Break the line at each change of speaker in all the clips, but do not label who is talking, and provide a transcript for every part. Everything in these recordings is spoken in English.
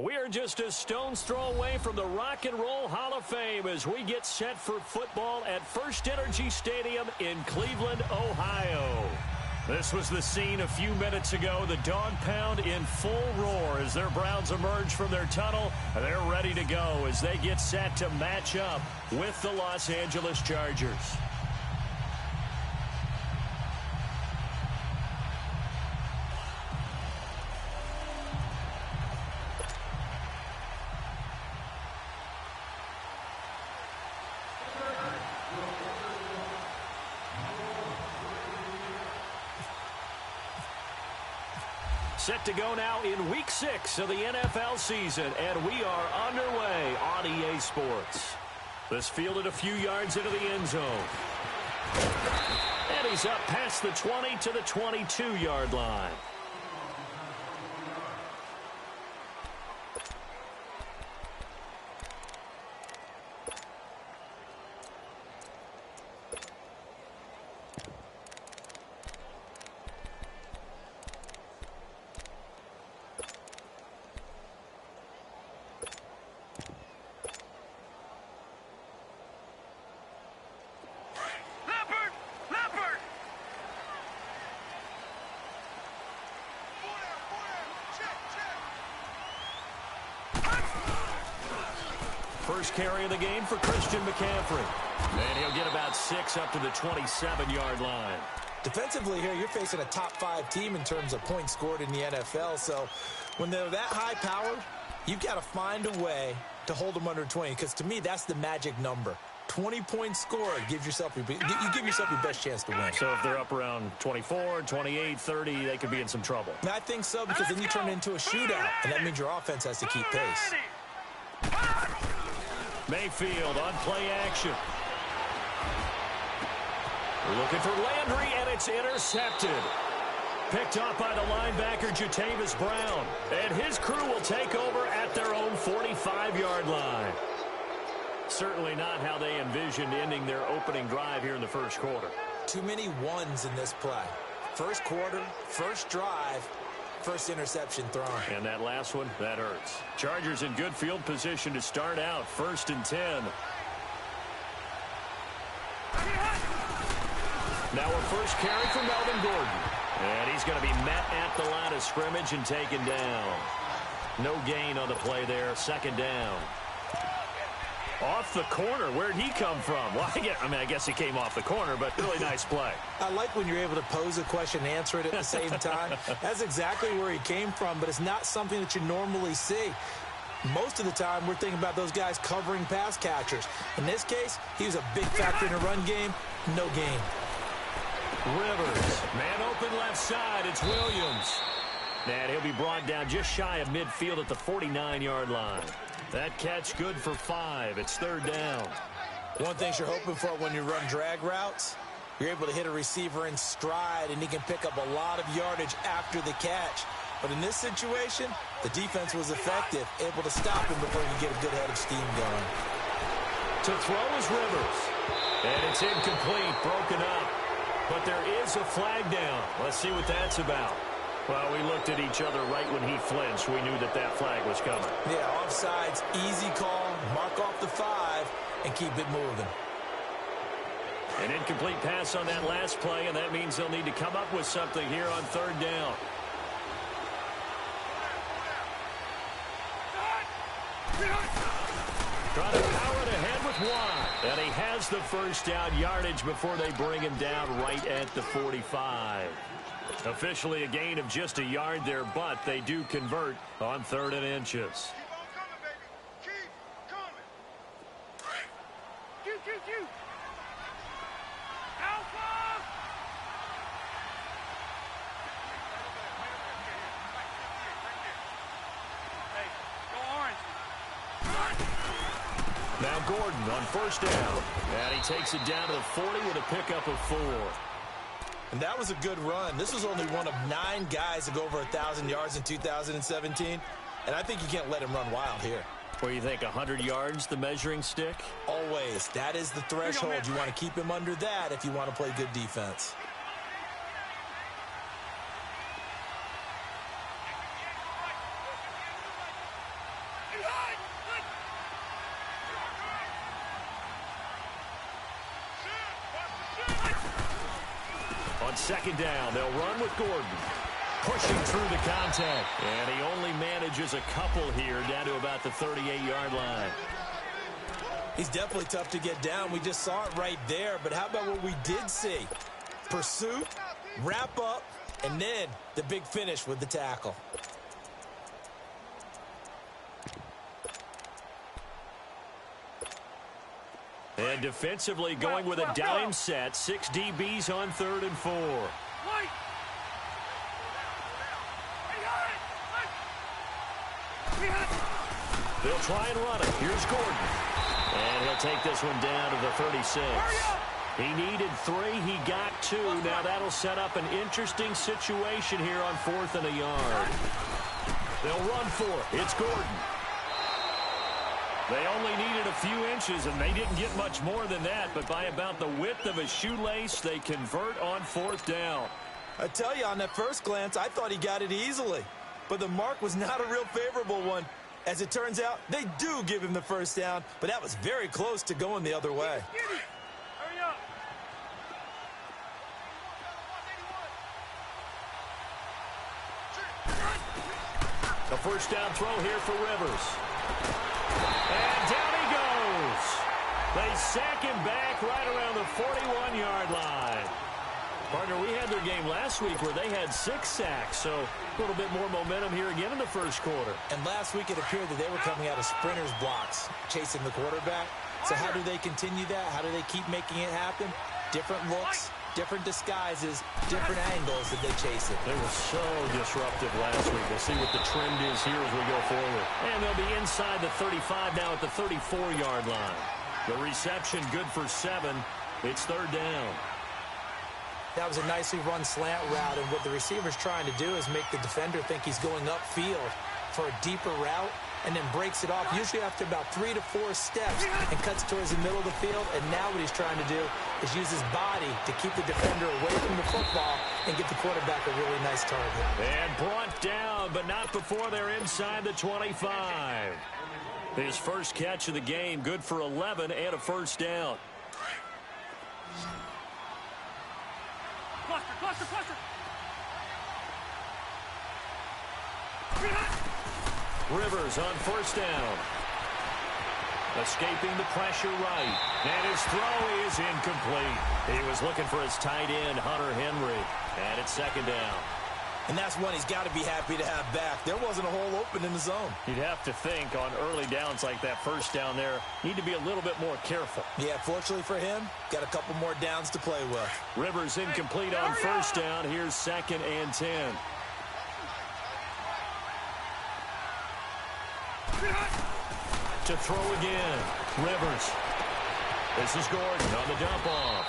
We are just a stone's throw away from the Rock and Roll Hall of Fame as we get set for football at First Energy Stadium in Cleveland, Ohio. This was the scene a few minutes ago. The dog pound in full roar as their Browns emerge from their tunnel. They're ready to go as they get set to match up with the Los Angeles Chargers. Set to go now in Week 6 of the NFL season, and we are underway on EA Sports. This fielded a few yards into the end zone. And he's up past the 20 to the 22-yard line. First carry of the game for Christian McCaffrey. And he'll get about 6 up to the 27-yard line.
Defensively here, you're facing a top-5 team in terms of points scored in the NFL. So when they're that high-powered, you've got to find a way to hold them under 20. Because to me, that's the magic number. 20 points scored, you give yourself your best chance to win.
So if they're up around 24, 28, 30, they could be in some trouble.
I think so, because then you turn it into a shootout, and that means your offense has to keep pace.
Mayfield on play action. Looking for Landry, and it's intercepted. Picked off by the linebacker, Jatavis Brown. And his crew will take over at their own 45-yard line. Certainly not how they envisioned ending their opening drive here in the first quarter.
Too many ones in this play. First quarter, first drive, first interception thrown.
And that last one, that hurts. Chargers in good field position to start out. 1st and 10. Now a first carry for Melvin Gordon. And he's going to be met at the line of scrimmage and taken down. No gain on the play there. 2nd down. Off the corner. Where'd he come from? Well, I guess he came off the corner, but really nice play.
I like when you're able to pose a question and answer it at the same time. That's exactly where he came from, but it's not something that you normally see. Most of the time, we're thinking about those guys covering pass catchers. In this case, he was a big factor in the run game. No gain.
Rivers. Man open left side. It's Williams. And he'll be brought down just shy of midfield at the 49-yard line. That catch good for 5. It's 3rd down.
One thing you're hoping for when you run drag routes, you're able to hit a receiver in stride, and he can pick up a lot of yardage after the catch. But in this situation, the defense was effective, able to stop him before he could get a good head of steam going.
To throw is Rivers. And it's incomplete, broken up. But there is a flag down. Let's see what that's about. Well, we looked at each other right when he flinched. We knew that that flag was coming.
Yeah, offsides, easy call, mark off the 5, and keep it moving.
An incomplete pass on that last play, and that means they'll need to come up with something here on 3rd down. Trying to power it ahead with 1. And he has the first down yardage before they bring him down right at the 45. Officially a gain of just a yard there, but they do convert on 3rd and inches.
Keep coming. Alpha! Hey, go orange.
Now Gordon on 1st down. And he takes it down to the 40 with a pickup of 4.
And that was a good run. This was only one of 9 guys to go over 1,000 yards in 2017. And I think you can't let him run wild here.
What do you think, 100 yards, the measuring stick?
Always. That is the threshold. You want to keep him under that if you want to play good defense.
On second down, they'll run with Gordon. Pushing through the contact. And he only manages a couple here down to about the 38-yard line.
He's definitely tough to get down. We just saw it right there. But how about what we did see? Pursuit, wrap up, and then the big finish with the tackle.
And defensively going with a dime set. 6 DBs on 3rd and 4. They'll try and run it. Here's Gordon. And he'll take this one down to the 36. He needed 3. He got 2. Now that'll set up an interesting situation here on 4th and a yard. They'll run for it. It's Gordon. They only needed a few inches, and they didn't get much more than that. But by about the width of a shoelace, they convert on 4th down.
I tell you, on that first glance, I thought he got it easily. But the mark was not a real favorable one. As it turns out, they do give him the first down, but that was very close to going the other way.
Hurry up.
A first down throw here for Rivers. And down he goes. They sack him back right around the 41-yard line. Partner, we had their game last week where they had 6 sacks, so a little bit more momentum here again in the first quarter.
And last week it appeared that they were coming out of sprinters blocks, chasing the quarterback. So how do they continue that? How do they keep making it happen? Different looks, different disguises, different angles that they chase it.
They were so disruptive last week. We'll see what the trend is here as we go forward. And they'll be inside the 35 now at the 34-yard line. The reception good for 7. It's 3rd down.
That was a nicely run slant route, and what the receiver's trying to do is make the defender think he's going upfield for a deeper route, and then breaks it off, usually after about 3 to 4 steps, and cuts towards the middle of the field. And now what he's trying to do is use his body to keep the defender away from the football and get the quarterback a really nice target.
And brought down, but not before they're inside the 25. His first catch of the game, good for 11 and a first down.
Cluster.
Rivers on first down. Escaping the pressure right. And his throw is incomplete. He was looking for his tight end, Hunter Henry. And it's 2nd down.
And that's one he's got to be happy to have back. There wasn't a hole open in the zone.
You'd have to think on early downs like that first down there, need to be a little bit more careful.
Yeah, fortunately for him, got a couple more downs to play with.
Rivers incomplete on first down. Here's 2nd and 10. To throw again. Rivers. This is Gordon on the dump off.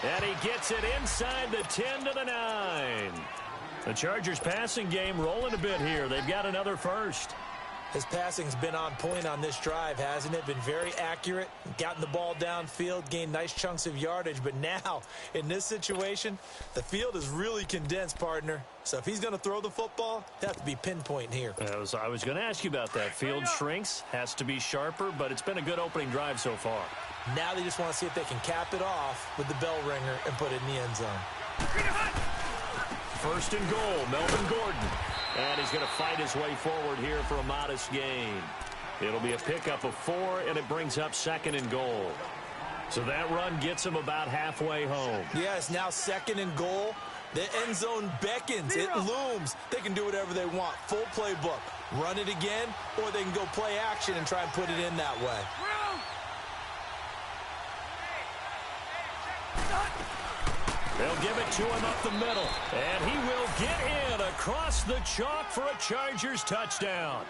And he gets it inside the 10 to the 9. The Chargers passing game rolling a bit here. They've got another first.
His passing's been on point on this drive, hasn't it? Been very accurate, gotten the ball downfield, gained nice chunks of yardage. But now, in this situation, the field is really condensed, partner. So if he's going to throw the football, it has to be pinpoint here.
I was going to ask you about that. Field shrinks, has to be sharper, but it's been a good opening drive so far.
Now they just want to see if they can cap it off with the bell ringer and put it in the end zone.
1st and goal, Melvin Gordon. And he's going to fight his way forward here for a modest gain. It'll be a pickup of 4, and it brings up 2nd and goal. So that run gets him about halfway home.
Yes, now 2nd and goal. The end zone beckons. It looms. They can do whatever they want. Full playbook. Run it again, or they can go play action and try and put it in that way.
They'll give it to him up the middle. And he will get in across the chalk for a Chargers touchdown.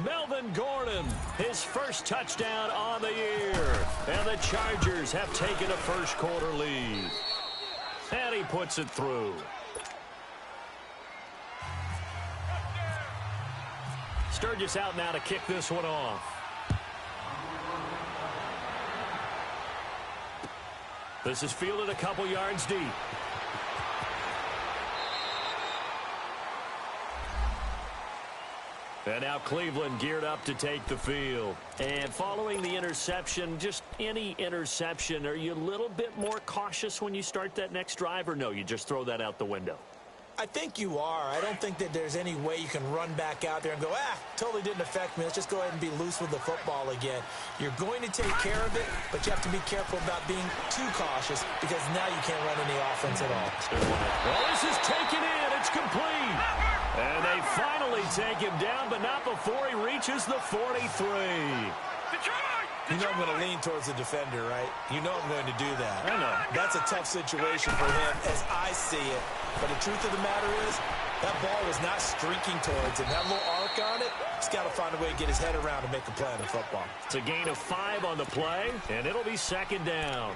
Melvin Gordon, his first touchdown on the year. And the Chargers have taken a first quarter lead. And he puts it through. Sturgis out now to kick this one off. This is fielded a couple yards deep. And now Cleveland geared up to take the field. And following the interception, just any interception, are you a little bit more cautious when you start that next drive, or no, you just throw that out the window?
I think you are. I don't think that there's any way you can run back out there and go, totally didn't affect me. Let's just go ahead and be loose with the football again. You're going to take care of it, but you have to be careful about being too cautious because now you can't run any offense at all.
Well, this is taken in. It's complete. And they finally take him down, but not before he reaches the 43.
You know I'm going to lean towards the defender, right? You know I'm going to do that.
I know.
That's a tough situation for him as I see it. But the truth of the matter is, that ball was not streaking towards him. That little arc on it, he's got to find a way to get his head around and make a play on the football.
It's a gain of 5 on the play, and it'll be second down.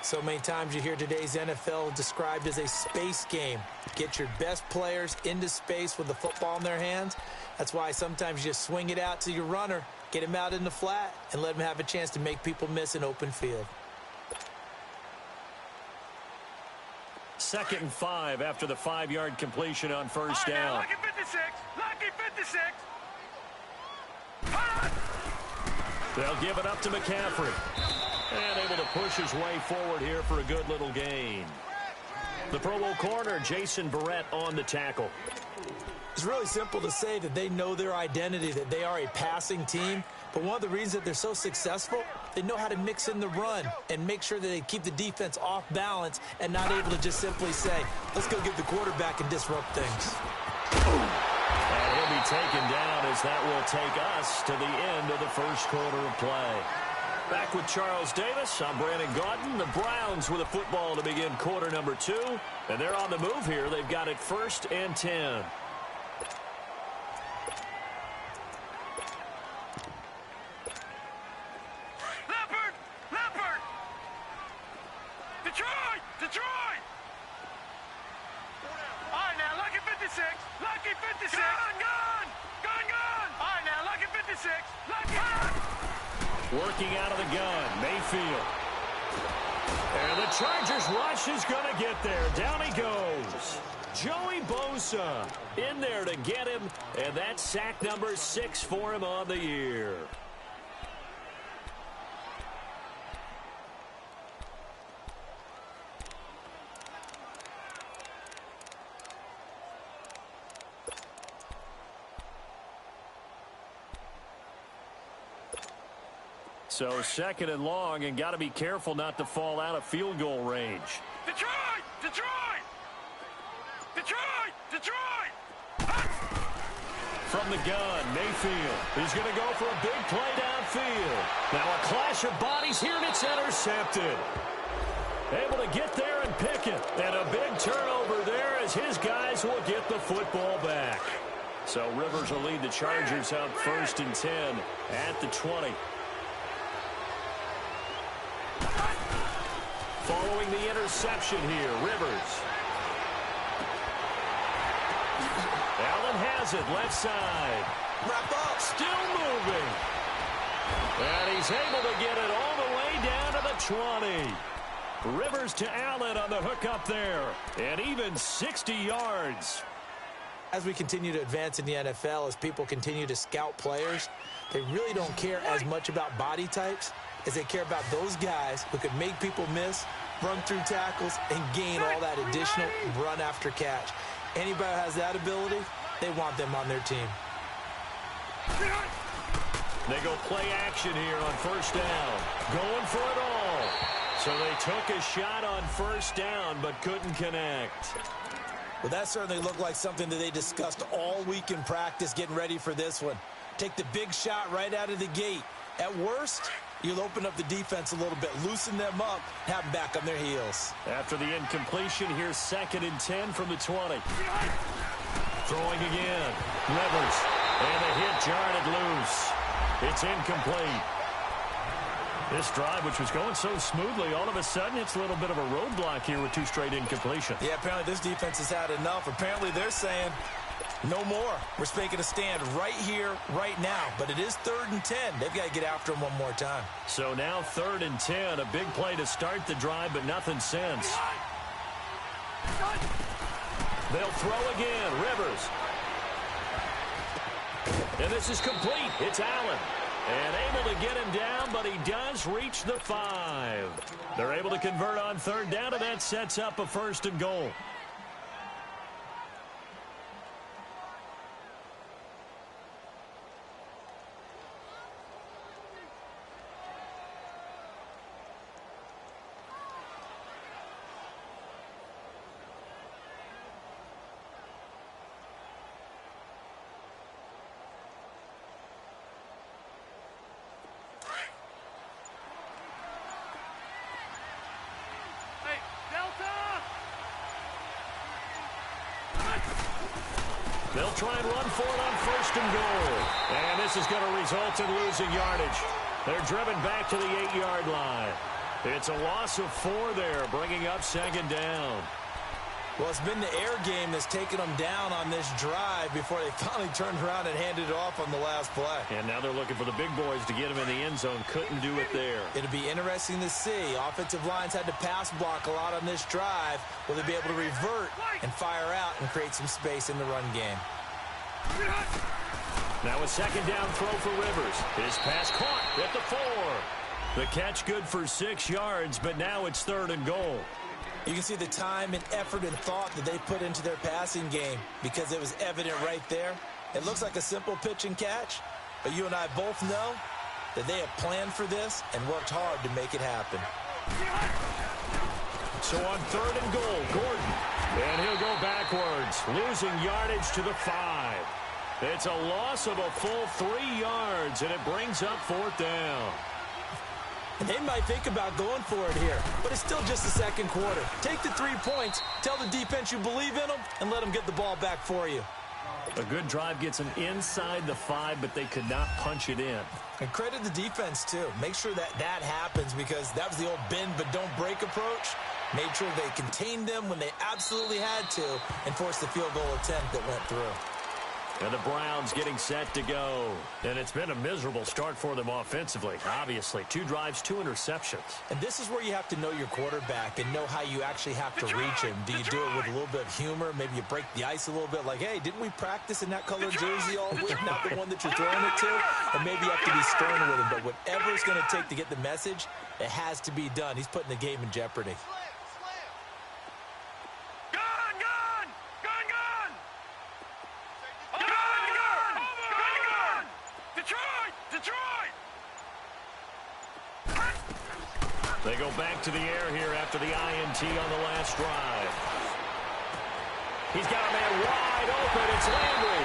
So many times you hear today's NFL described as a space game. Get your best players into space with the football in their hands. That's why sometimes you just swing it out to your runner, get him out in the flat, and let him have a chance to make people miss an open field.
2nd and 5 after the 5-yard completion on first down.
Lucky 56. Lucky 56.
They'll give it up to McCaffrey. And able to push his way forward here for a good little gain. The Pro Bowl corner, Jason Barrett, on the tackle.
It's really simple to say that they know their identity, that they are a passing team. But one of the reasons that they're so successful, they know how to mix in the run and make sure that they keep the defense off balance and not able to just simply say, let's go get the quarterback and disrupt things.
And he'll be taken down as that will take us to the end of the first quarter of play. Back with Charles Davis, I'm Brandon Gaudin. The Browns with a football to begin quarter number 2. And they're on the move here. They've got it 1st and 10.
Detroit! All right, now, Lucky 56. Lucky 56. Gone! All right, now, Lucky 56. Lucky.
Working out of the gun, Mayfield. And the Chargers rush is going to get there. Down he goes. Joey Bosa in there to get him, and that's sack number 6 for him on the year. So 2nd and long, and got to be careful not to fall out of field goal range.
Detroit! Detroit! Detroit! Detroit!
From the gun, Mayfield. He's going to go for a big play downfield. Now a clash of bodies here, and it's intercepted. Able to get there and pick it. And a big turnover there as his guys will get the football back. So Rivers will lead the Chargers up 1st and 10 at the 20. Following the interception here, Rivers. Allen has it, left side.
Wrap up.
Still moving. And he's able to get it all the way down to the 20. Rivers to Allen on the hook up there. And even 60 yards.
As we continue to advance in the NFL, as people continue to scout players, they really don't care as much about body types as they care about those guys who can make people miss, run through tackles, and gain all that additional run after catch. Anybody who has that ability, they want them on their team.
They go play action here on first down. Going for it all. So they took a shot on first down, but couldn't connect.
Well, that certainly looked like something that they discussed all week in practice getting ready for this one. Take the big shot right out of the gate. At worst, you'll open up the defense a little bit, loosen them up, have them back on their heels.
After the incompletion, here's 2nd and 10 from the 20. Throwing again. Rivers. And the hit jarred it loose. It's incomplete. This drive, which was going so smoothly, all of a sudden it's a little bit of a roadblock here with 2 straight incompletions.
Yeah, apparently this defense has had enough. Apparently they're saying, no more. We're making a stand right here, right now. But it is 3rd and 10. They've got to get after him one more time.
So now 3rd and 10. A big play to start the drive, but nothing since. They'll throw again. Rivers. And this is complete. It's Allen. And able to get him down, but he does reach the 5. They're able to convert on third down, and that sets up a 1st and goal. They'll try and run for it on 1st and goal. And this is going to result in losing yardage. They're driven back to the 8-yard line. It's a loss of 4 there, bringing up 2nd down.
Well, it's been the air game that's taken them down on this drive before they finally turned around and handed it off on the last play.
And now they're looking for the big boys to get them in the end zone. Couldn't do it there.
It'll be interesting to see. Offensive lines had to pass block a lot on this drive. Will they be able to revert and fire out and create some space in the run game?
Now a 2nd down throw for Rivers. His pass caught at the 4. The catch good for 6 yards, but now it's 3rd and goal.
You can see the time and effort and thought that they put into their passing game because it was evident right there. It looks like a simple pitch and catch, but you and I both know that they have planned for this and worked hard to make it happen.
So on 3rd and goal, Gordon. And he'll go backwards, losing yardage to the 5. It's a loss of a full 3 yards, and it brings up 4th down.
They might think about going for it here, but it's still just the 2nd quarter. Take the 3 points, tell the defense you believe in them, and let them get the ball back for you.
A good drive gets them inside the 5, but they could not punch it in.
And credit the defense, too. Make sure that that happens because that was the old bend but don't break approach. Made sure they contained them when they absolutely had to and forced the field goal attempt that went through.
And the Browns getting set to go. And it's been a miserable start for them offensively. Obviously, 2 drives, 2 interceptions.
And this is where you have to know your quarterback and know how you actually have to reach him. Do you do it with a little bit of humor? Maybe you break the ice a little bit like, hey, didn't we practice in that colored jersey all week? Not the one that you're throwing it to? And maybe you have to be stern with him. But whatever it's going to take to get the message, it has to be done. He's putting the game in jeopardy.
They go back to the air here after the INT on the last drive. He's got a man wide open. It's Landry.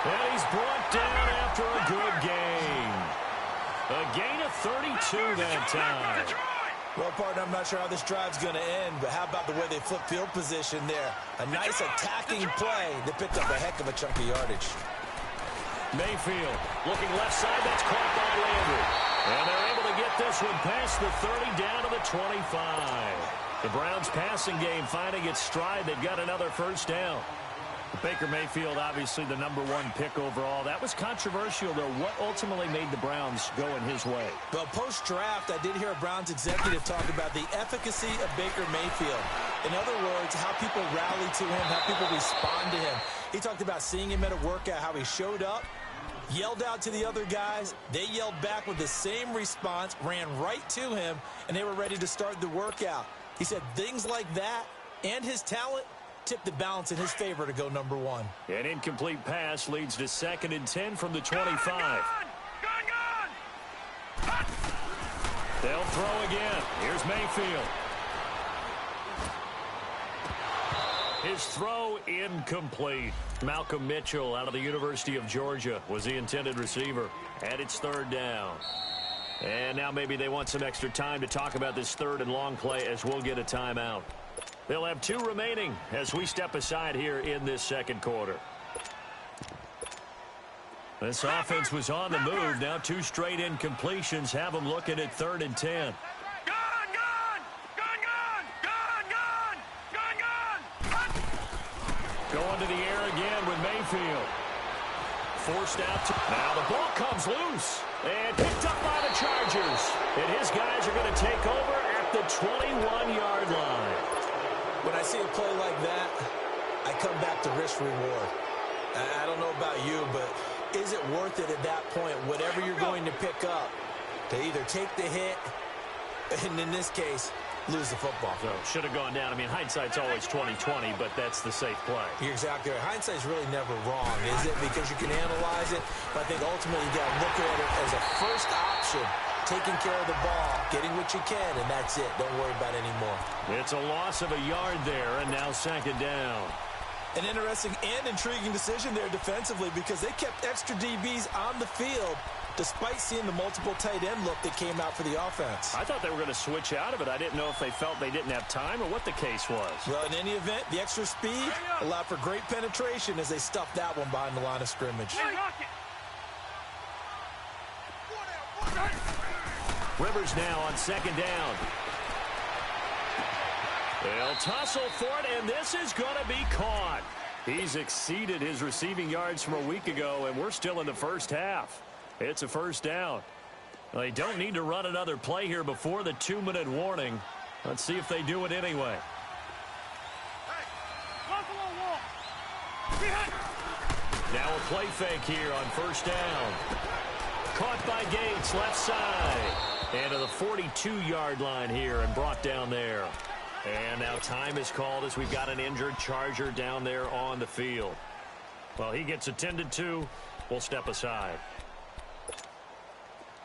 And he's brought down after a good gain. A gain of 32 that time.
Well, partner, I'm not sure how this drive's going to end, but how about the way they flip field position there? A nice attacking play that picked up a heck of a chunk of yardage.
Mayfield looking left side. That's caught by Landry. And they're able to get this one past the 30 down to the 25. The Browns passing game finding its stride. They've got another 1st down. Baker Mayfield, obviously the #1 pick overall. That was controversial, though. What ultimately made the Browns go in his way?
Well, post-draft, I did hear a Browns executive talk about the efficacy of Baker Mayfield. In other words, how people rally to him, how people respond to him. He talked about seeing him at a workout, how he showed up, yelled out to the other guys. They yelled back with the same response, ran right to him, and they were ready to start the workout. He said things like that and his talent tipped the balance in his favor to go #1.
An incomplete pass leads to 2nd and 10 from the 25. They'll throw again. Here's Mayfield. His throw incomplete. Malcolm Mitchell out of the University of Georgia was the intended receiver. And it's 3rd down. And now maybe they want some extra time to talk about this 3rd and long play as we'll get a timeout. They'll have 2 remaining as we step aside here in this 2nd quarter. This offense was on the move. Now 2 straight incompletions have them looking at 3rd and 10. Going to the air again with Mayfield. Forced out. Now the ball comes loose. And picked up by the Chargers. And his guys are going to take over at the 21-yard line.
When I see a play like that, I come back to risk reward. I don't know about you, but is it worth it at that point, whatever you're going to pick up, to either take the hit, and in this case, lose the football?
So should have gone down. I mean, hindsight's always 20/20, but that's the safe play.
You're exactly right. Hindsight's really never wrong, is it? Because you can analyze it, but I think ultimately you got to look at it as a first option, taking care of the ball, getting what you can, and that's it. Don't worry about it anymore.
It's a loss of a yard there, and now second down.
An interesting and intriguing decision there defensively because they kept extra DBs on the field despite seeing the multiple tight end look that came out for the offense.
I thought they were going to switch out of it. I didn't know if they felt they didn't have time or what the case was.
Well, in any event, the extra speed allowed for great penetration as they stuffed that one behind the line of scrimmage.
Rivers now on second down. They'll tussle for it, and this is going to be caught. He's exceeded his receiving yards from a week ago, and we're still in the first half. It's a first down. They don't need to run another play here before the 2-minute warning. Let's see if they do it anyway. Now a play fake here on first down. Caught by Gates, left side. And to the 42-yard line here and brought down there. And now time is called as we've got an injured Charger down there on the field. Well, he gets attended to. We'll step aside.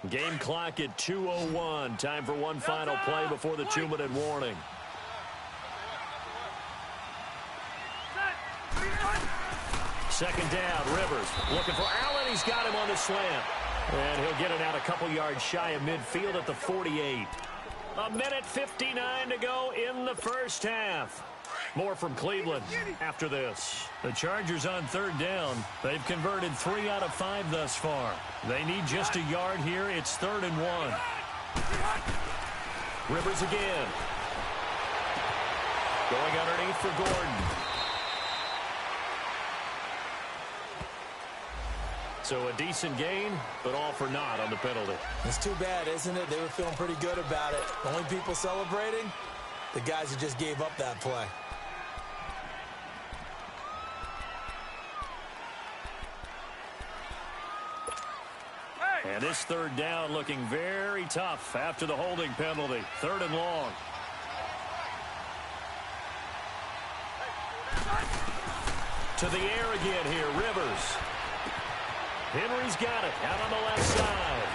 Game clock at 2:01. Time for one final play before the 2-minute warning. Second down, Rivers looking for Allen. He's got him on the slant. And he'll get it out a couple yards shy of midfield at the 48. A minute 59 to go in the first half. More from Cleveland after this. The Chargers on third down. They've converted 3 out of 5 thus far. They need just a yard here. It's 3rd and 1. Rivers again. Going underneath for Gordon. So a decent gain, but all for naught on the penalty.
It's too bad, isn't it? They were feeling pretty good about it. The only people celebrating, the guys who just gave up that play.
And this third down looking very tough after the holding penalty. 3rd and long. To the air again here, Rivers. Henry's got it out on the left side.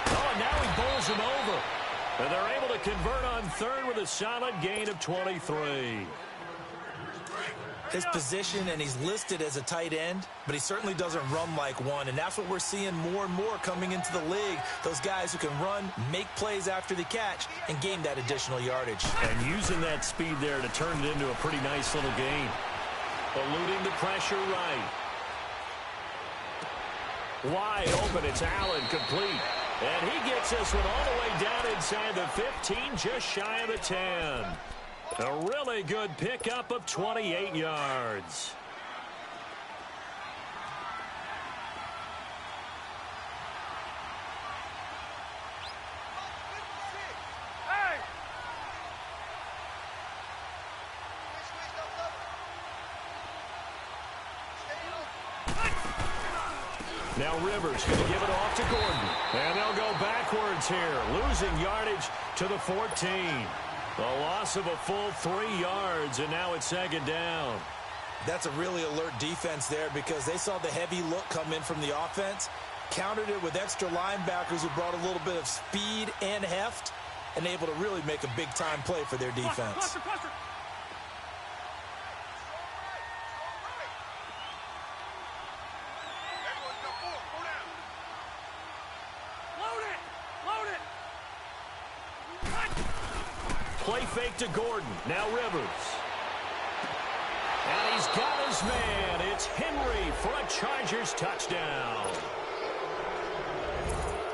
Oh, and now he bowls him over. And they're able to convert on third with a solid gain of 23.
His position, and he's listed as a tight end, but he certainly doesn't run like one, and that's what we're seeing more and more coming into the league. Those guys who can run, make plays after the catch, and gain that additional yardage.
And using that speed there to turn it into a pretty nice little gain. Eluding the pressure right. Wide open, it's Allen, complete. And he gets this one all the way down inside the 15, just shy of the 10. A really good pickup of 28 yards. Now Rivers going to give it off to Gordon. And they'll go backwards here, losing yardage to the 14. A loss of a full 3 yards, and now it's second down.
That's a really alert defense there because they saw the heavy look come in from the offense, countered it with extra linebackers who brought a little bit of speed and heft, and able to really make a big-time play for their defense.
Play fake to Gordon. Now Rivers. And he's got his man. It's Henry for a Chargers touchdown.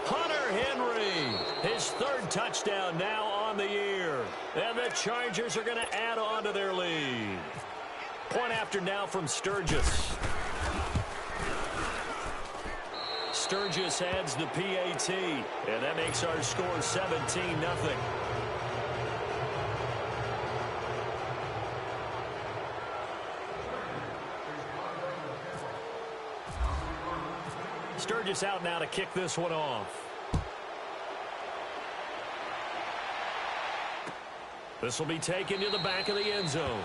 Hunter Henry, his 3rd touchdown now on the year. And the Chargers are going to add on to their lead. Point after now from Sturgis. Sturgis adds the PAT. And that makes our score 17-0. Burgess out now to kick this one off. This will be taken to the back of the end zone.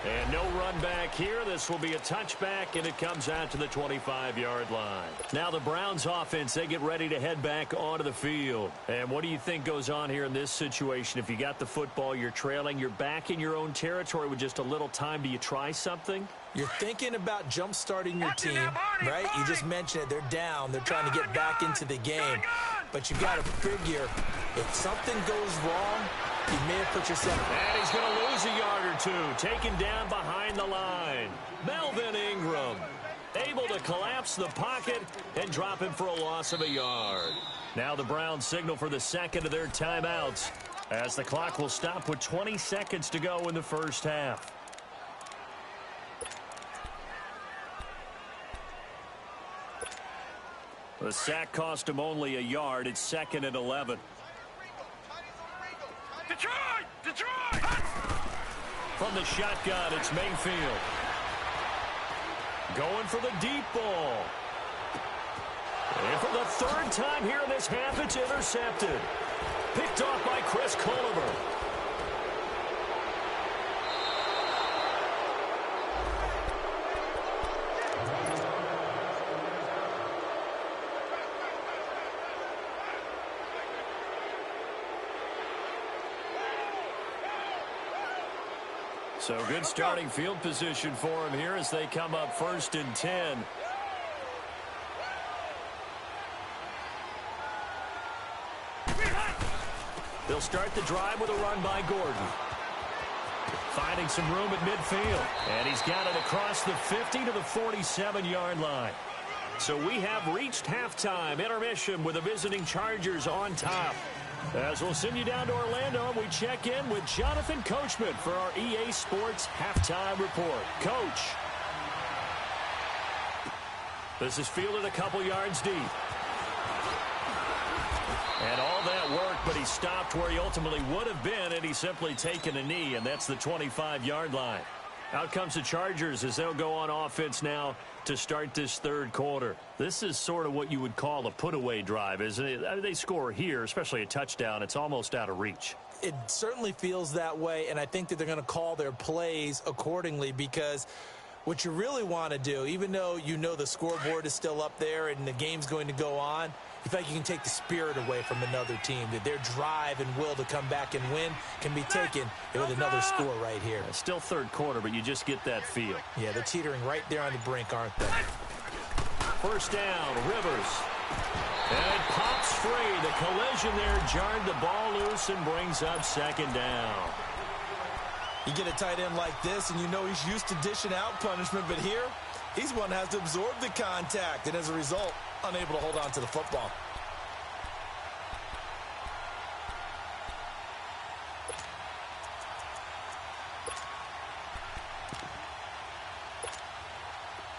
And no run back here. This will be a touchback, and it comes out to the 25-yard line. Now the Browns offense, they get ready to head back onto the field. And what do you think goes on here in this situation? If you got the football, you're trailing, you're back in your own territory with just a little time. Do you try something?
You're thinking about jump-starting your team, right? You just mentioned it. They're down. They're trying to get back into the game. But you've got to figure if something goes wrong, you may have put yourself.
And he's going to lose a yard or two. Taken down behind the line. Melvin Ingram able to collapse the pocket and drop him for a loss of a yard. Now the Browns signal for the second of their timeouts as the clock will stop with 20 seconds to go in the first half. The sack cost him only a yard. It's 2nd and 11.
Detroit!
From the shotgun, it's Mayfield. Going for the deep ball. And for the third time here in this half, it's intercepted. Picked off by Chris Culliver. So good starting field position for him here as they come up 1st and 10. They'll start the drive with a run by Gordon. Finding some room at midfield. And he's got it across the 50 to the 47-yard line. So we have reached halftime. Intermission with the visiting Chargers on top. As we'll send you down to Orlando, we check in with Jonathan Coachman for our EA Sports Halftime Report. Coach. This is fielded a couple yards deep. And all that work, but he stopped where he ultimately would have been, and he's simply taken a knee, and that's the 25-yard line. Out comes the Chargers as they'll go on offense now to start this third quarter. This is sort of what you would call a put-away drive, isn't it? I mean, they score here, especially a touchdown. It's almost out of reach.
It certainly feels that way, and I think that they're going to call their plays accordingly because what you really want to do, even though you know the scoreboard is still up there and the game's going to go on, you feel like you can take the spirit away from another team, that their drive and will to come back and win can be taken with another score right here.
It's still third quarter, but you just get that feel.
Yeah, they're teetering right there on the brink, aren't they?
First down, Rivers. And it pops free. The collision there jarred the ball loose and brings up second down.
You get a tight end like this, and you know he's used to dishing out punishment, but here, he's one that has to absorb the contact, and as a result, unable to hold on to the football.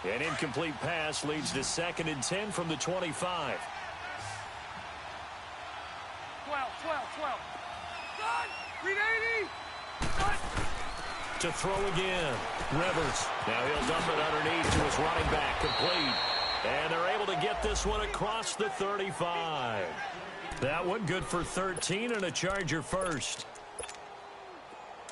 An incomplete pass leads to 2nd and 10 from the 25.
12. Done! 380!
To throw again. Rivers. Now he'll dump it underneath to his running back. Complete. And they're able to get this one across the 35. That one good for 13 and a Charger first.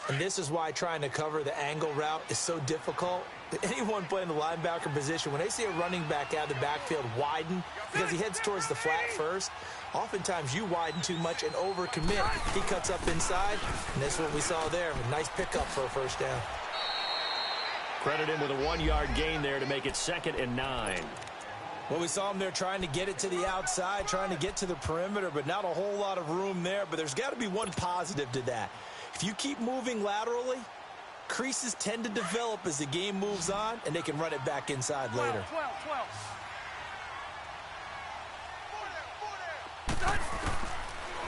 And this is why trying to cover the angle route is so difficult. Anyone playing the linebacker position, when they see a running back out of the backfield widen because he heads towards the flat first, oftentimes you widen too much and overcommit. He cuts up inside, and that's what we saw there. A nice pickup for a first down.
Credit him with a 1-yard gain there to make it 2nd and 9.
Well, we saw him there trying to get it to the outside, trying to get to the perimeter, but not a whole lot of room there. But there's got to be one positive to that. If you keep moving laterally, creases tend to develop as the game moves on, and they can run it back inside later.
12.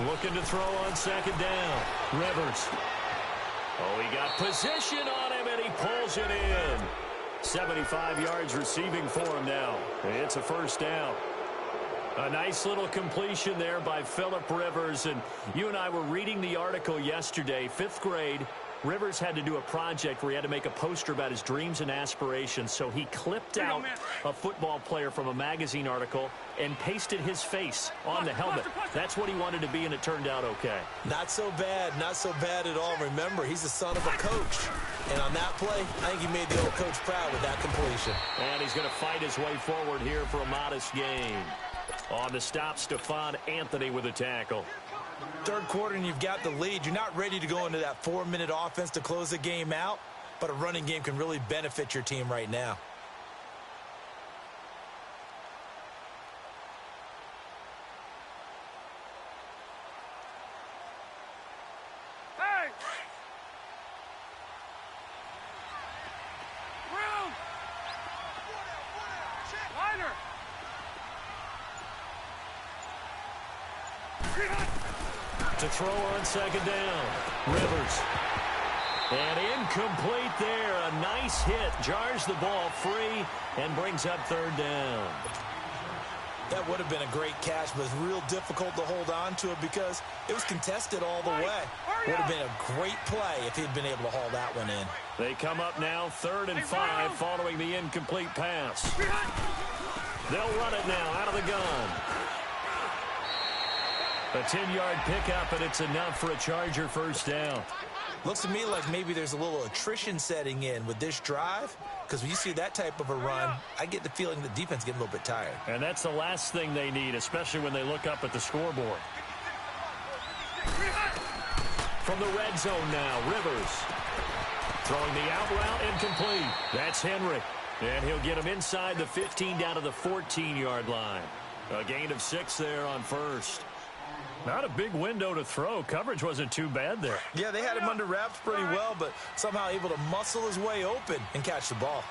Looking to throw on 2nd down. Rivers. Oh, he got position on him, and he pulls it in. 75 yards receiving for him now. It's a first down. A nice little completion there by Phillip Rivers. And you and I were reading the article yesterday, 5th grade, Rivers had to do a project where he had to make a poster about his dreams and aspirations, so he clipped out a football player from a magazine article and pasted his face on the helmet. That's what he wanted to be, and it turned out okay.
Not so bad at all. Remember, he's the son of a coach. And on that play, I think he made the old coach proud with that completion.
And he's going to fight his way forward here for a modest gain. On the stop, Stephon Anthony with a tackle.
Third quarter and you've got the lead. You're not ready to go into that 4-minute offense to close the game out, but a running game can really benefit your team right now.
To throw on second down. Rivers. And incomplete there. A nice hit. Jars the ball free and brings up third down.
That would have been a great catch, but it's real difficult to hold on to it because it was contested all the way. Would have been a great play if he'd been able to haul that one in.
They come up now 3rd and 5 following the incomplete pass. They'll run it now out of the gun. A 10-yard pickup, and it's enough for a Charger first down.
Looks to me like maybe there's a little attrition setting in with this drive, because when you see that type of a run, I get the feeling the defense getting a little bit tired.
And that's the last thing they need, especially when they look up at the scoreboard. From the red zone now, Rivers. Throwing the out route, incomplete. That's Henry. And he'll get him inside the 15 down to the 14-yard line. A gain of 6 there on first. Not a big window to throw. Coverage wasn't too bad there.
Yeah, they had him under wraps pretty well, but somehow able to muscle his way open and catch the ball.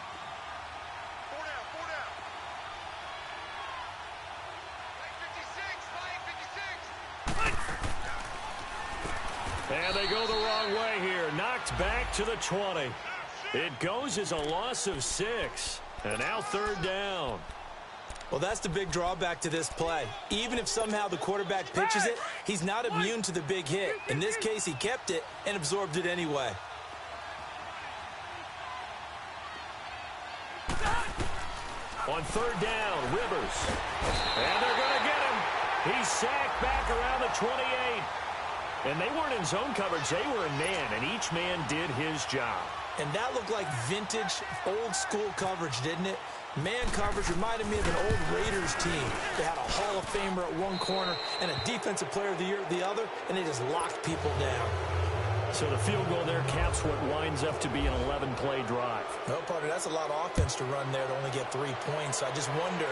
56.
And they go the wrong way here. Knocked back to the 20. It goes as a loss of 6. And now 3rd down.
Well, that's the big drawback to this play. Even if somehow the quarterback pitches it, he's not immune to the big hit. In this case, he kept it and absorbed it anyway.
On 3rd down, Rivers. And they're going to get him. He's sacked back around the 28. And they weren't in zone coverage. They were in man, and each man did his job.
And that looked like vintage, old-school coverage, didn't it? Man coverage reminded me of an old Raiders team. They had a Hall of Famer at one corner and a Defensive Player of the Year at the other, and they just locked people down.
So the field goal there caps what winds up to be an 11-play drive.
No, partner, that's a lot of offense to run there to only get 3 points. So I just wonder,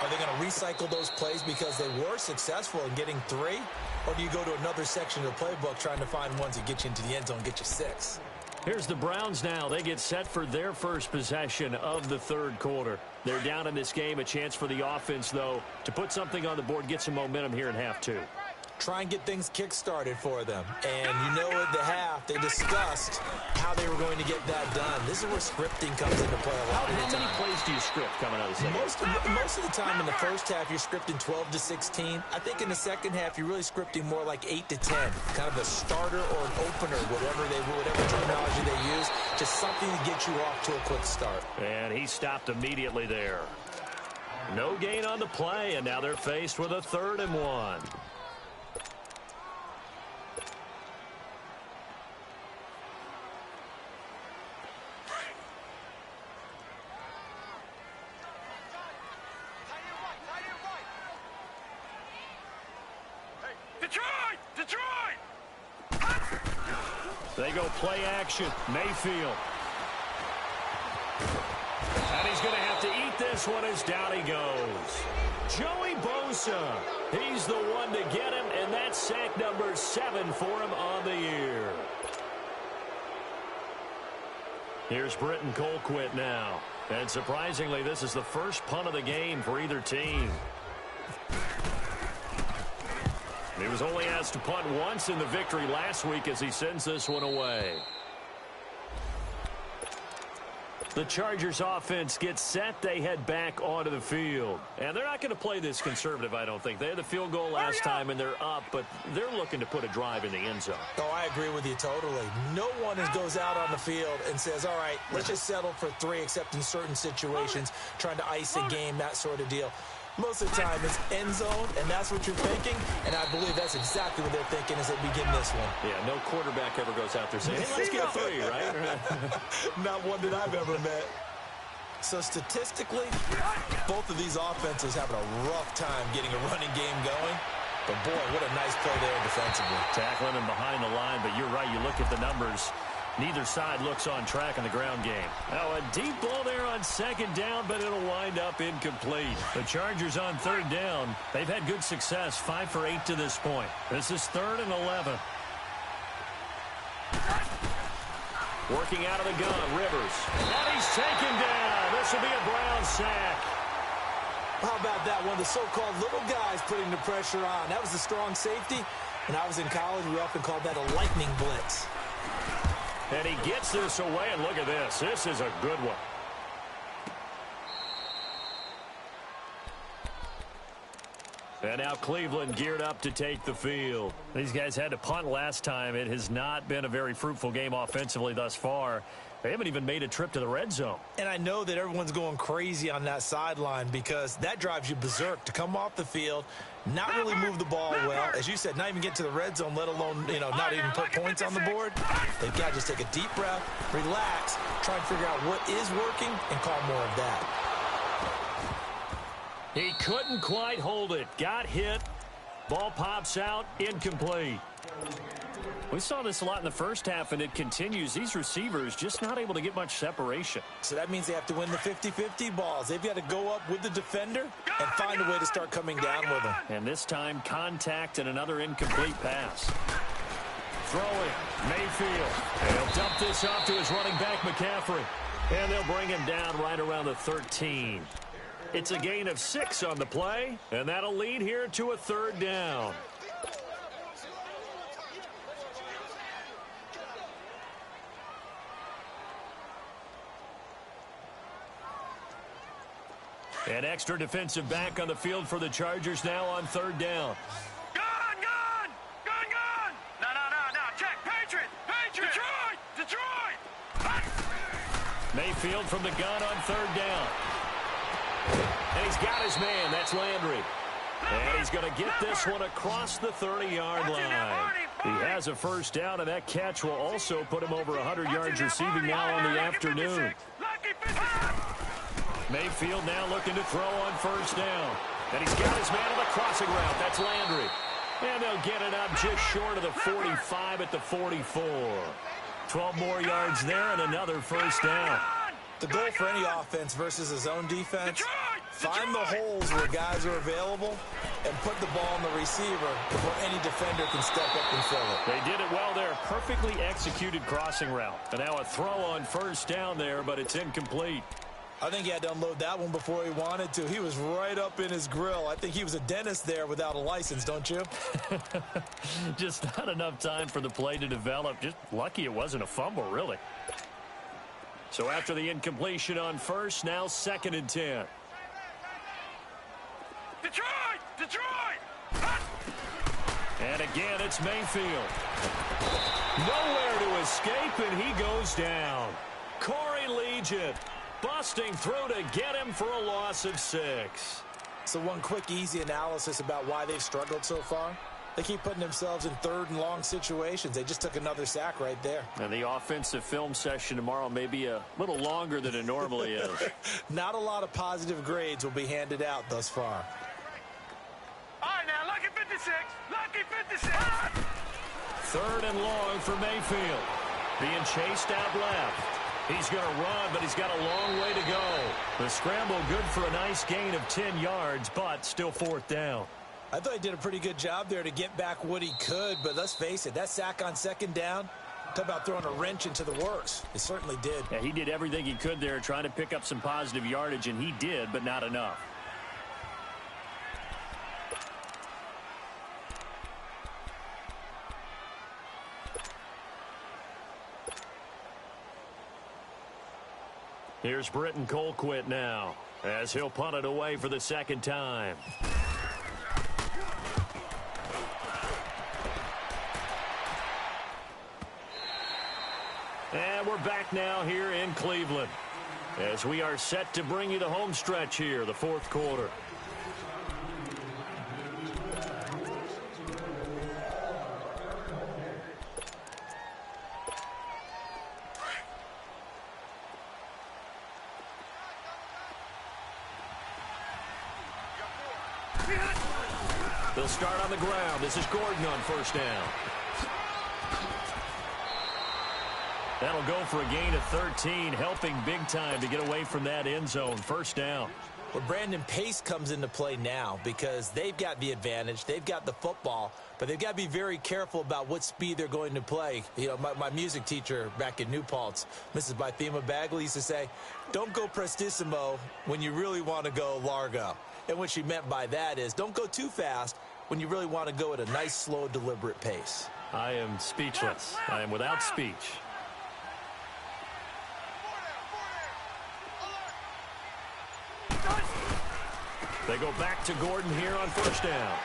are they going to recycle those plays because they were successful in getting 3? Or do you go to another section of the playbook trying to find ones that get you into the end zone and get you 6?
Here's the Browns now. They get set for their first possession of the 3rd quarter. They're down in this game. A chance for the offense, though, to put something on the board, get some momentum here in half 2.
Try and get things kick-started for them. And you know at the half, they discussed how they were going to get that done. This is where scripting comes into play a lot of the time.
How many plays do you script coming out of the second?
Most of the time in the first half, you're scripting 12 to 16. I think in the second half, you're really scripting more like 8 to 10. Kind of a starter or an opener, whatever terminology they use. Just something to get you off to a quick start.
And he stopped immediately there. No gain on the play, and now they're faced with a 3rd and 1. They go play action. Mayfield. And he's going to have to eat this one as down he goes. Joey Bosa. He's the one to get him, and that's sack number 7 for him on the year. Here's Britton Colquitt now. And surprisingly, this is the first punt of the game for either team. He was only asked to punt once in the victory last week as he sends this one away. The Chargers offense gets set. They head back onto the field. And they're not going to play this conservative, I don't think. They had the field goal last time, and they're up, but they're looking to put a drive in the end zone.
Oh, I agree with you totally. No one goes out on the field and says, all right, let's just settle for 3, except in certain situations, trying to ice a game, that sort of deal. Most of the time, it's end zone, and that's what you're thinking, and I believe that's exactly what they're thinking as they begin this one.
Yeah, no quarterback ever goes out there saying, hey, let's get 3, right?
Not one that I've ever met. So statistically, both of these offenses having a rough time getting a running game going. But, boy, what a nice play there defensively.
Tackling him behind the line, but you're right. You look at the numbers. Neither side looks on track in the ground game. Now, a deep ball there on second down, but it'll wind up incomplete. The Chargers on third down. They've had good success, 5 for 8 to this point. This is 3rd and 11. Working out of the gun, Rivers. And he's taken down. This will be a Brown sack.
How about that? One of the so-called little guys putting the pressure on. That was a strong safety. When I was in college, we often called that a lightning blitz.
And he gets this away, and look at this. This is a good one. And now Cleveland geared up to take the field. These guys had to punt last time. It has not been a very fruitful game offensively thus far. They haven't even made a trip to the red zone.
And I know that everyone's going crazy on that sideline because that drives you berserk to come off the field, not really move the ball well. As you said, not even get to the red zone, let alone, not even put points on the board. They've got to just take a deep breath, relax, try and figure out what is working, and call more of that.
He couldn't quite hold it. Got hit. Ball pops out. Incomplete. We saw this a lot in the first half, and it continues. These receivers just not able to get much separation.
So that means they have to win the 50-50 balls. They've got to go up with the defender and find a way to start coming down with them.
And this time, contact and another incomplete pass. Throwing. Mayfield. He'll dump this off to his running back, McCaffrey. And they'll bring him down right around the 13. It's a gain of 6 on the play, and that'll lead here to a 3rd down. An extra defensive back on the field for the Chargers now on 3rd down.
Gun! No. Check. Patriot! Detroit!
Mayfield from the gun on 3rd down. And he's got his man. That's Landry. And he's going to get this one across the 30-yard line. He has a 1st down, and that catch will also put him over 100 yards receiving now on the afternoon. Mayfield now looking to throw on 1st down. And he's got his man on the crossing route. That's Landry. And they'll get it up just short of the 45 at the 44. 12 more yards there and another 1st down.
The goal for any offense versus a zone defense, find the holes where guys are available and put the ball on the receiver before any defender can step up and fill it.
They did it well there. Perfectly executed crossing route. And now a throw on 1st down there, but it's incomplete.
I think he had to unload that one before he wanted to. He was right up in his grill. I think he was a dentist there without a license, don't you?
Just not enough time for the play to develop. Just lucky it wasn't a fumble, really. So after the incompletion on 1st, now 2nd and 10.
Detroit!
And again, it's Mayfield. Nowhere to escape, and he goes down. Corey Legion busting through to get him for a loss of 6.
So one quick, easy analysis about why they've struggled so far. They keep putting themselves in 3rd and long situations. They just took another sack right there.
And the offensive film session tomorrow may be a little longer than it normally is.
Not a lot of positive grades will be handed out thus far.
All right, now, lucky 56. Lucky 56.
3rd and long for Mayfield. Being chased out left. He's going to run, but he's got a long way to go. The scramble good for a nice gain of 10 yards, but still 4th down.
I thought he did a pretty good job there to get back what he could, but let's face it, that sack on 2nd down, talk about throwing a wrench into the works. It certainly did.
Yeah, he did everything he could there trying to pick up some positive yardage, and he did, but not enough. Here's Britton Colquitt now, as he'll punt it away for the second time. And we're back now here in Cleveland, as we are set to bring you the home stretch here, the fourth quarter. They'll start on the ground. This is Gordon on first down. That'll go for a gain of 13, helping big time to get away from that end zone. First down.
Well, Brandon, pace comes into play now because they've got the advantage. They've got the football, but they've got to be very careful about what speed they're going to play. You know, my music teacher back in New Paltz, Mrs. Bythema Bagley, used to say, don't go prestissimo when you really want to go largo. And what she meant by that is don't go too fast when you really want to go at a nice, slow, deliberate pace.
I am speechless. I am without speech. They go back to Gordon here on first down.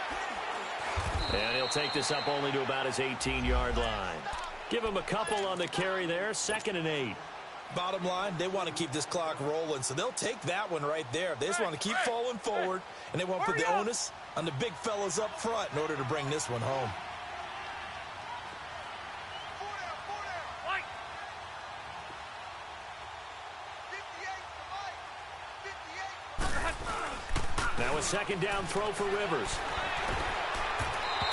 And he'll take this up only to about his 18-yard line. Give him a couple on the carry there, 2nd and 8.
Bottom line, they want to keep this clock rolling, so they'll take that one right there. They just want to keep falling forward, and they want to put the onus on the big fellas up front in order to bring this one home.
Now a second down throw for Rivers.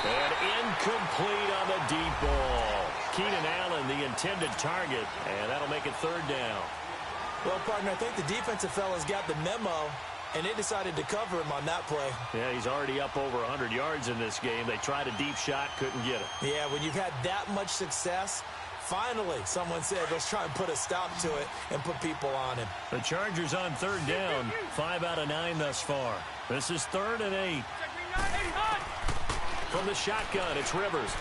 And incomplete on the deep ball. Keenan Allen, the intended target, and that'll make it 3rd down.
Well, partner, I think the defensive fellas got the memo, and they decided to cover him on that play.
Yeah, he's already up over 100 yards in this game. They tried a deep shot, couldn't get it.
Yeah, when you've had that much success, finally someone said, let's try and put a stop to it and put people on him.
The Chargers on 3rd down, 5 out of 9 thus far. This is 3rd and 8. From the shotgun, it's Rivers.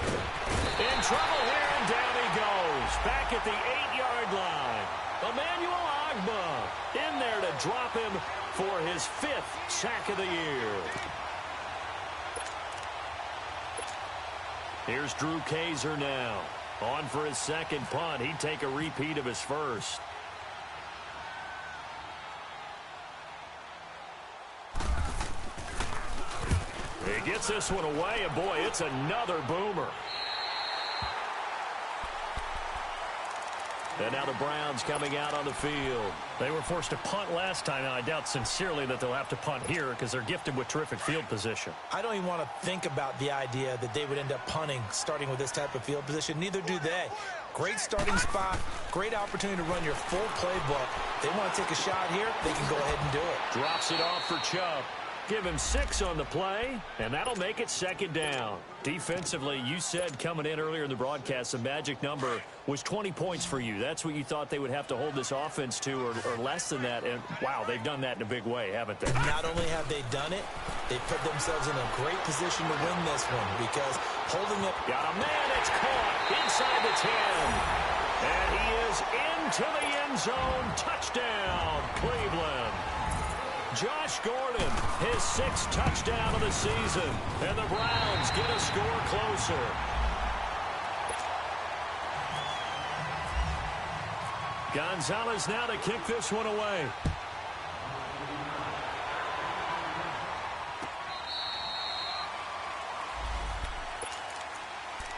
In trouble here, and down he goes. Back at the 8-yard line. Emmanuel Ogbah in there to drop him for his 5th sack of the year. Here's Drew Kaiser now. On for his second punt. He'd take a repeat of his first. He gets this one away, and boy, it's another boomer. And now the Browns coming out on the field. They were forced to punt last time, and I doubt sincerely that they'll have to punt here because they're gifted with terrific field position.
I don't even want to think about the idea that they would end up punting starting with this type of field position. Neither do they. Great starting spot, great opportunity to run your full playbook. They want to take a shot here, they can go ahead and do it.
Drops it off for Chubb. Give him 6 on the play, and that'll make it 2nd down. Defensively, you said coming in earlier in the broadcast, the magic number was 20 points for you. That's what you thought they would have to hold this offense to, or less than that. And, wow, they've done that in a big way, haven't they?
Not only have they done it, they put themselves in a great position to win this one because holding it.
Got a man, it's caught inside the 10. And he is into the end zone. Touchdown, Cleveland. Josh Gordon, his 6th touchdown of the season. And the Browns get a score closer. Gonzalez now to kick this one away.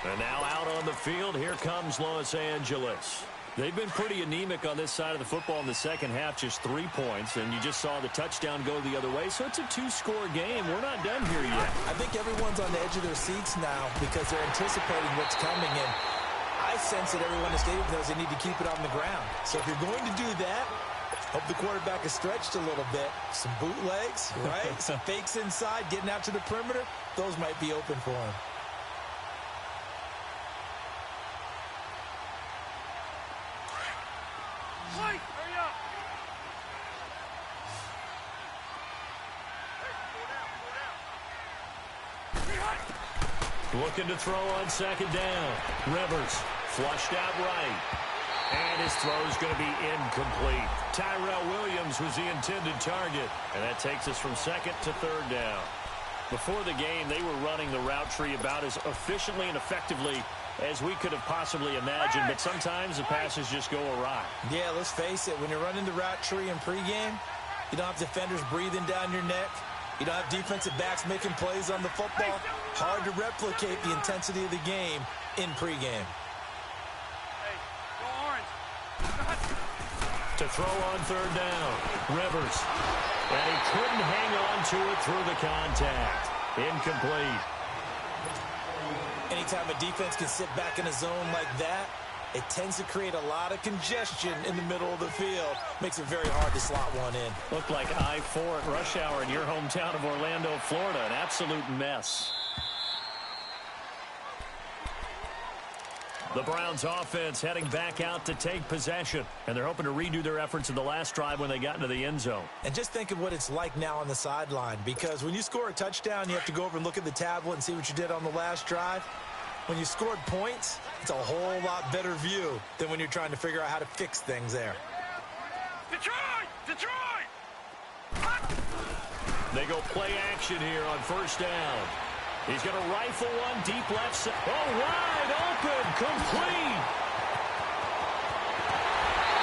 And now out on the field, here comes Los Angeles. They've been pretty anemic on this side of the football in the second half, just 3 points, and you just saw the touchdown go the other way, so it's a 2-score game. We're not done here yet.
I think everyone's on the edge of their seats now because they're anticipating what's coming, and I sense that everyone in the stadium knows they need to keep it on the ground. So if you're going to do that, hope the quarterback is stretched a little bit. Some bootlegs, right? Some fakes inside, getting out to the perimeter, those might be open for him.
Looking to throw on 2nd down. Rivers flushed out right. And his throw's going to be incomplete. Tyrell Williams was the intended target. And that takes us from second to third down. Before the game, they were running the route tree about as efficiently and effectively as we could have possibly imagined, but sometimes the passes just go awry.
Yeah, let's face it, when you're running the route tree in pregame, you don't have defenders breathing down your neck. You don't have defensive backs making plays on the football. Hard to replicate the intensity of the game in pregame.
Hey, go orange.
To throw on third down, Rivers. And he couldn't hang on to it through the contact. Incomplete.
Anytime a defense can sit back in a zone like that, it tends to create a lot of congestion in the middle of the field. Makes it very hard to slot one in.
Looked like I-4 at rush hour in your hometown of Orlando, Florida. An absolute mess. The Browns offense heading back out to take possession. And they're hoping to redo their efforts in the last drive when they got into the end zone.
And just think of what it's like now on the sideline. Because when you score a touchdown, you have to go over and look at the tablet and see what you did on the last drive. When you scored points, it's a whole lot better view than when you're trying to figure out how to fix things there.
Detroit! Detroit!
They go play action here on first down. He's going to rifle one deep left side. Oh, wide open, complete.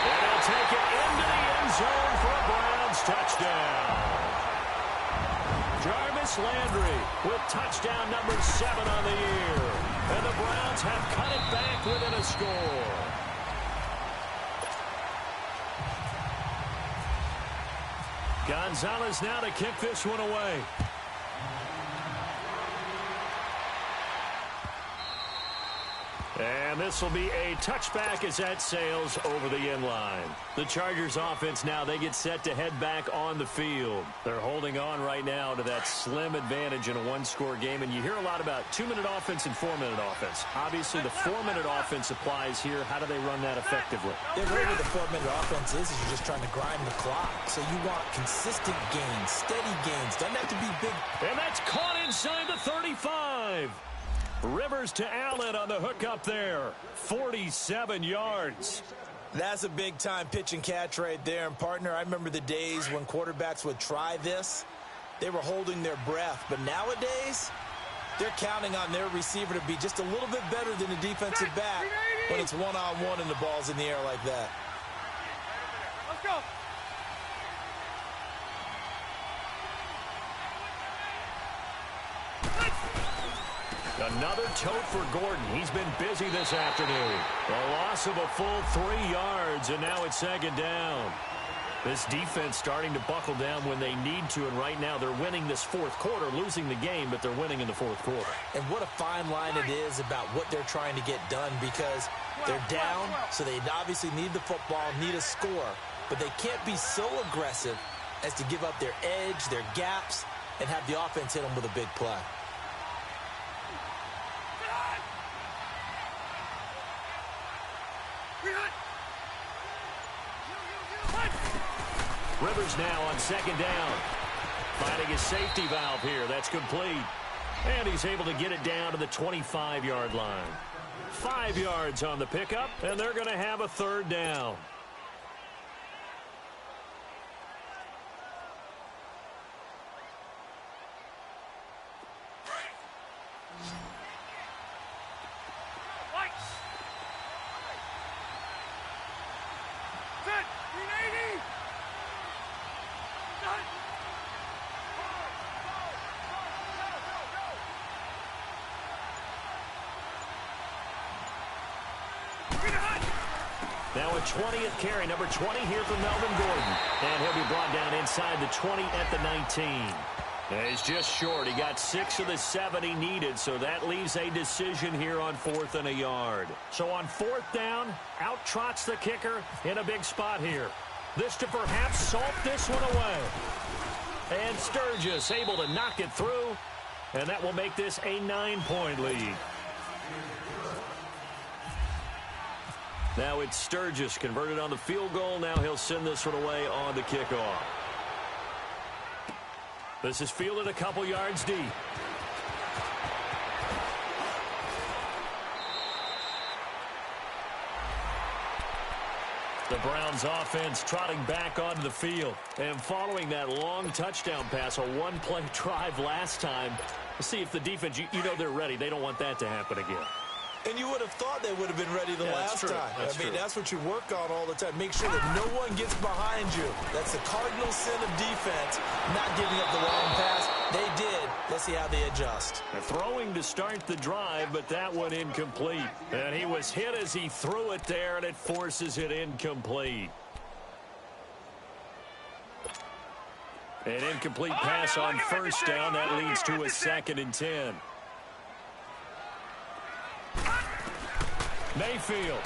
And he'll take it into the end zone for a Browns touchdown. Jarvis Landry with touchdown number 7 on the year. And the Browns have cut it back within a score. Gonzalez now to kick this one away. And this will be a touchback as that sails over the end line. The Chargers offense now, they get set to head back on the field. They're holding on right now to that slim advantage in a one-score game. And you hear a lot about 2-minute offense and 4-minute offense. Obviously, the 4-minute offense applies here. How do they run that effectively?
Yeah, really the 4-minute offense is you're just trying to grind the clock. So you want consistent gains, steady gains. Doesn't have to be big.
And that's caught inside the 35. Rivers to Allen on the hook up there. 47 yards.
That's a big-time pitch and catch right there. And, partner, I remember the days when quarterbacks would try this. They were holding their breath. But nowadays, they're counting on their receiver to be just a little bit better than the defensive back when it's one-on-one and the ball's in the air like that.
Let's go.
Another tote for Gordon. He's been busy this afternoon. A loss of a full 3 yards, and now it's second down. This defense starting to buckle down when they need to, and right now they're winning this fourth quarter, losing the game, but they're winning in the fourth quarter.
And what a fine line it is about what they're trying to get done, because they're down, so they obviously need the football, need a score, but they can't be so aggressive as to give up their edge, their gaps, and have the offense hit them with a big play.
Rivers now on second down. Finding his safety valve here. That's complete. And he's able to get it down to the 25-yard line. 5 yards on the pickup, and they're going to have a third down. Now a 20th carry, number 20 here for Melvin Gordon. And he'll be brought down inside the 20 at the 19. And he's just short. He got 6 of the 7 he needed, so that leaves a decision here on 4th and a yard. So on 4th down, out trots the kicker in a big spot here. This to perhaps salt this one away. And Sturgis able to knock it through, and that will make this a 9-point lead. Now it's Sturgis converted on the field goal. Now he'll send this one away on the kickoff. This is fielded a couple yards deep. The Browns offense trotting back onto the field. And following that long touchdown pass, a one-play drive last time, we'll see if the defense, you know they're ready. They don't want that to happen again.
And you would have thought they would have been ready the last time.
That's true.
That's what you work on all the time. Make sure that no one gets behind you. That's the cardinal sin of defense, not giving up the wrong pass. They did. Let's see how they adjust.
They're throwing to start the drive, but that one incomplete. And he was hit as he threw it there, and it forces it incomplete. An incomplete pass on first down. That leads to a 2nd and 10. Mayfield.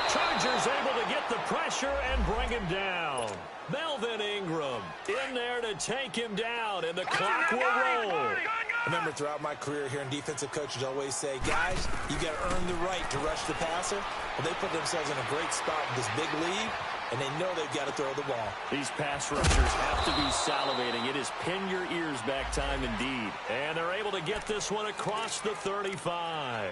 Chargers able to get the pressure and bring him down. Melvin Ingram in there to take him down, and the clock will roll.
I remember throughout my career hearing defensive coaches always say, guys, you got to earn the right to rush the passer. Well, they put themselves in a great spot with this big lead, and they know they've got to throw the ball.
These pass rushers have to be salivating. It is pin your ears back time indeed. And they're able to get this one across the 35.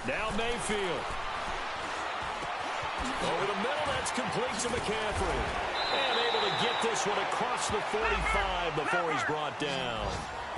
Now Mayfield. Over the middle, that's complete to McCaffrey. And able to get this one across the 45 before he's brought down.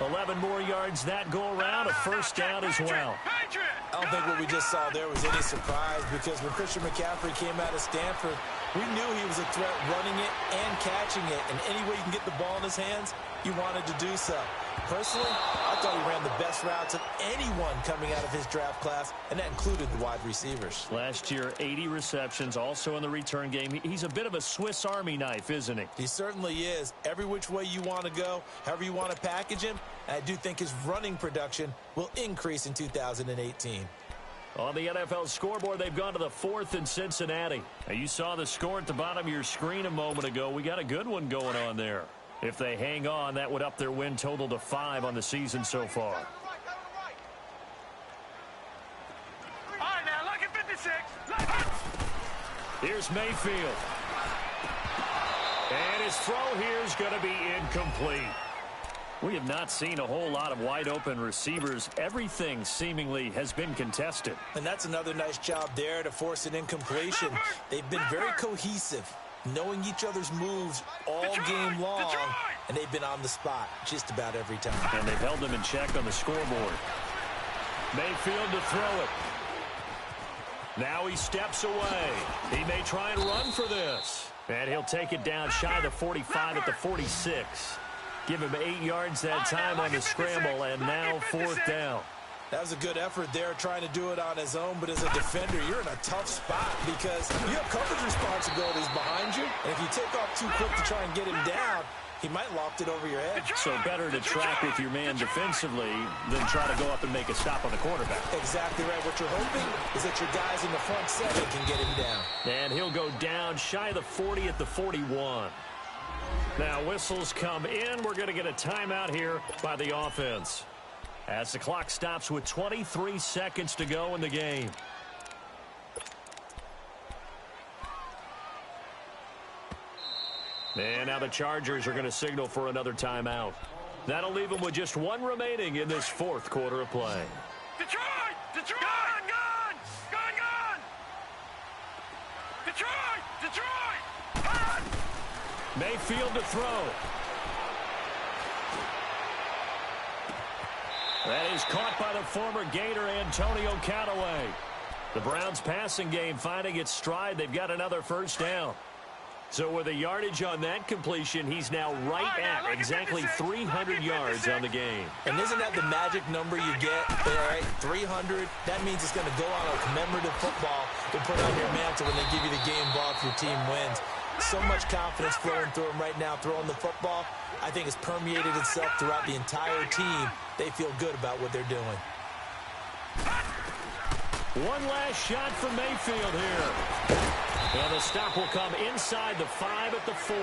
11 more yards that go around, a first down as well.
I don't think what we just saw there was any surprise, because when Christian McCaffrey came out of Stanford, we knew he was a threat running it and catching it. And any way you can get the ball in his hands, you wanted to do so. Personally, I thought he ran the best routes of anyone coming out of his draft class, and that included the wide receivers.
Last year, 80 receptions, also in the return game. He's a bit of a Swiss Army knife, isn't he?
He certainly is. Every which way you want to go, however you want to package him, and I do think his running production will increase in 2018.
On the NFL scoreboard, they've gone to the 4th in Cincinnati. Now, you saw the score at the bottom of your screen a moment ago. We got a good one going on there. If they hang on, that would up their win total to 5 on the season so far.
All right, now, look at 56.
Here's Mayfield. And his throw here is going to be incomplete. We have not seen a whole lot of wide-open receivers. Everything seemingly has been contested.
And that's another nice job there to force an incompletion. They've been very cohesive, knowing each other's moves all game long, and they've been on the spot just about every time.
And they've held them in check on the scoreboard. Mayfield to throw it. Now he steps away. He may try and run for this. And he'll take it down shy of the 45 at the 46. Give him 8 yards that time on the scramble, and now 4th down.
That was a good effort there, trying to do it on his own, but as a defender, you're in a tough spot because you have coverage responsibilities behind you, and if you take off too quick to try and get him down, he might loft it over your head.
So better to track with your man defensively than try to go up and make a stop on the quarterback.
Exactly right. What you're hoping is that your guys in the front 7 can get him down.
And he'll go down shy of the 40 at the 41. Now whistles come in. We're going to get a timeout here by the offense, as the clock stops with 23 seconds to go in the game. And now the Chargers are going to signal for another timeout. That'll leave them with just 1 remaining in this 4th quarter of play.
Detroit! Detroit! Gone! Gone! Gone! Gone! Detroit! Detroit! Gone!
Mayfield to throw. That is caught by the former Gator Antonio Callaway. The Browns passing game finding its stride. They've got another first down. So with the yardage on that completion, he's now right at exactly 300 yards on the game.
And isn't that the magic number you get? All right, 300. That means it's going to go on a commemorative football to put on your mantle when they give you the game ball if your team wins. So much confidence flowing through him right now throwing the football. I think it's permeated itself throughout the entire team. They feel good about what they're doing.
One last shot for Mayfield here. And the stop will come inside the 5 at the 4.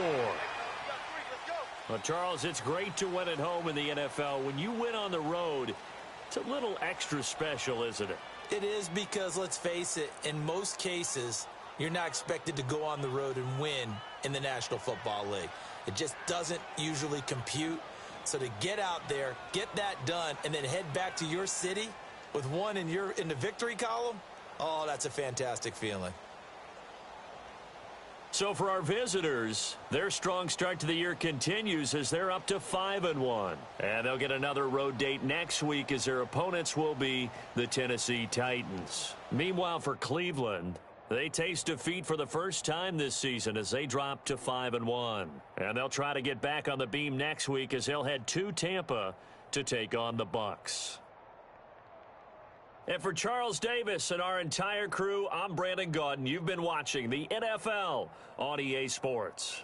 Well, Charles, it's great to win at home in the NFL. When you win on the road, it's a little extra special, isn't it?
It is, because, let's face it, in most cases, you're not expected to go on the road and win in the National Football League. It just doesn't usually compute. So to get out there, get that done, and then head back to your city with one in the victory column, oh, that's a fantastic feeling.
So for our visitors, their strong start to the year continues as they're up to 5-1. And they'll get another road date next week as their opponents will be the Tennessee Titans. Meanwhile, for Cleveland, they taste defeat for the first time this season as they drop to 5-1. And they'll try to get back on the beam next week as they'll head to Tampa to take on the Bucs. And for Charles Davis and our entire crew, I'm Brandon Gaudin. You've been watching the NFL on EA Sports.